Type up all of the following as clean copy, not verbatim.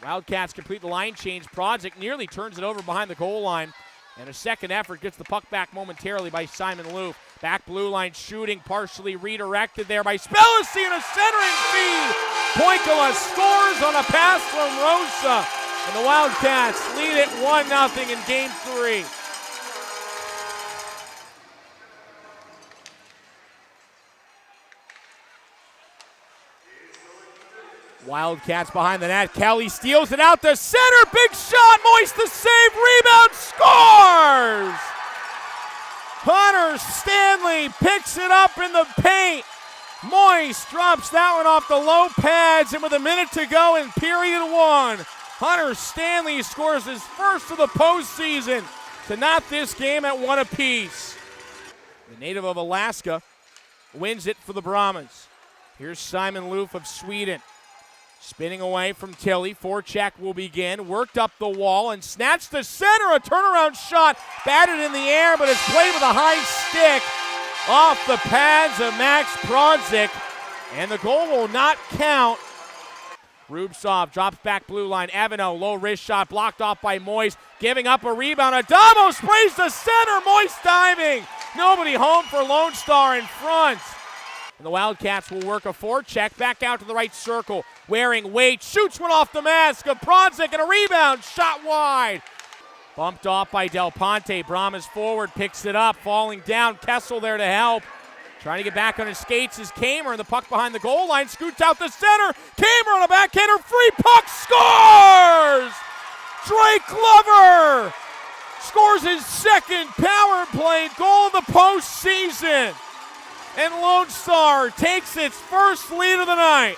Wildcats complete the line change. Prodzic nearly turns it over behind the goal line. And a second effort gets the puck back momentarily by Simon Loof. Back blue line shooting, partially redirected there by Spellacy and a centering feed. Poinkola scores on a pass from Rosa. And the Wildcats lead it 1-0 in Game 3. Wildcats behind the net. Kelly steals it out to center. Big shot. Moist the save. Rebound. Scores! Hunter Stanley picks it up in the paint. Moist drops that one off the low pads, and with a minute to go in period 1, Hunter Stanley scores his first of the postseason to knot this game at 1 apiece. The native of Alaska wins it for the Brahmas. Here's Simon Loof of Sweden. Spinning away from Tilly, forecheck will begin, worked up the wall and snatched to center, a turnaround shot, batted in the air, but it's played with a high stick off the pads of Max Prodzic, and the goal will not count. Rubtsov drops back blue line, Evano, low wrist shot, blocked off by Moist, giving up a rebound, Adamo sprays to center, Moist diving, nobody home for Lone Star in front. And the Wildcats will work a forecheck back out to the right circle. Waring waits, shoots one off the mask of Prodzic and a rebound, shot wide. Bumped off by Del Ponte. Brahmas forward, picks it up, falling down. Kessel there to help. Trying to get back on his skates is Kamer, and the puck behind the goal line scoots out the center. Kamer on a backhander, free puck, scores! Drake Glover scores his second power play goal of the postseason. And Lone Star takes its first lead of the night.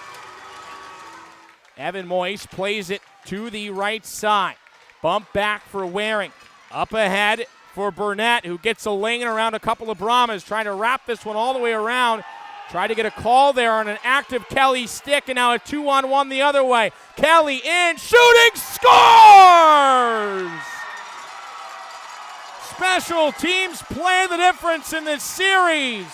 Evan Moist plays it to the right side. Bump back for Waring. Up ahead for Burnett, who gets a lane around a couple of Brahmas, trying to wrap this one all the way around. Tried to get a call there on an active Kelly stick, and now a 2-on-1 the other way. Kelly in, shooting, scores! Special teams play the difference in this series.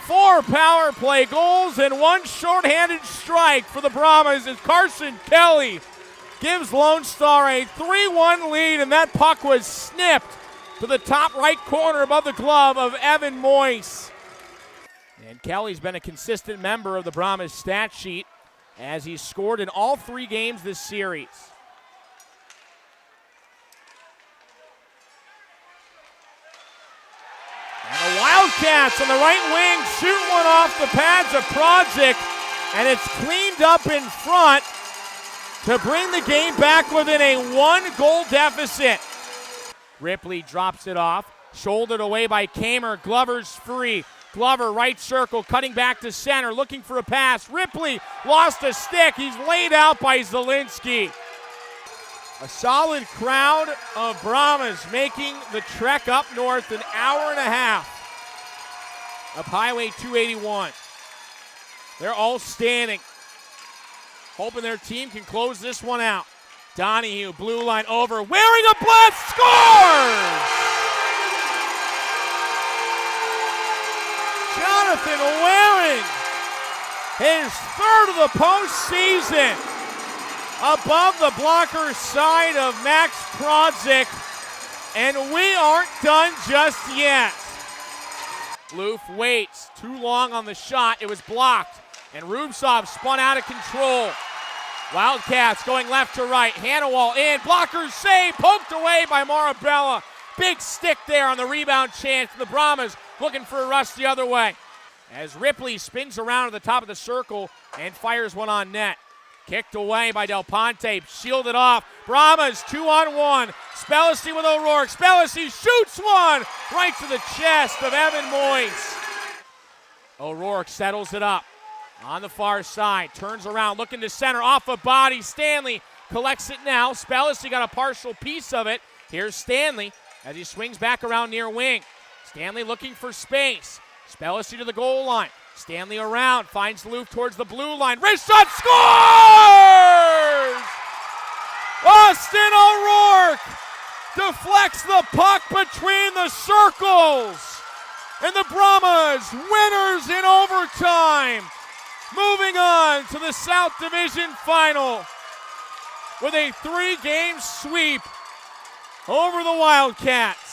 4 power play goals and 1 shorthanded strike for the Brahmas as Carson Kelly gives Lone Star a 3-1 lead, and that puck was snipped to the top right corner above the glove of Evan Moist. And Kelly's been a consistent member of the Brahmas stat sheet as he's scored in all 3 games this series. And the Wildcats on the right wing shoot one off the pads of Prodzic, and it's cleaned up in front to bring the game back within a 1-goal deficit. Ripley drops it off, shouldered away by Kamer. Glover's free. Glover right circle, cutting back to center, looking for a pass. Ripley lost a stick. He's laid out by Zielinski. A solid crowd of Brahmas making the trek up north, an hour and a half up Highway 281. They're all standing, hoping their team can close this one out. Donahue, blue line over, wearing a blast, scores! Jonathan Waring, his third of the postseason, above the blocker side of Max Prodzic, and we aren't done just yet. Loof waits, too long on the shot, it was blocked, and Rubtsov spun out of control. Wildcats going left to right, Hannawall in, blockers save, poked away by Marabella. Big stick there on the rebound chance, the Brahmas looking for a rush the other way. As Ripley spins around at the top of the circle and fires one on net. Kicked away by Del Ponte, shielded off. Brahmas 2-on-1. Spellacy with O'Rourke. Spellacy shoots one right to the chest of Evan Moist. O'Rourke settles it up on the far side. Turns around, looking to center, off a body. Stanley collects it now. Spellacy got a partial piece of it. Here's Stanley as he swings back around near wing. Stanley looking for space. Spellacy to the goal line. Stanley around, finds Loof towards the blue line. Wrist shot, scores! Austin O'Rourke deflects the puck between the circles. And the Brahmas, winners in overtime. Moving on to the South Division Final. with a 3-game sweep over the Wildcats.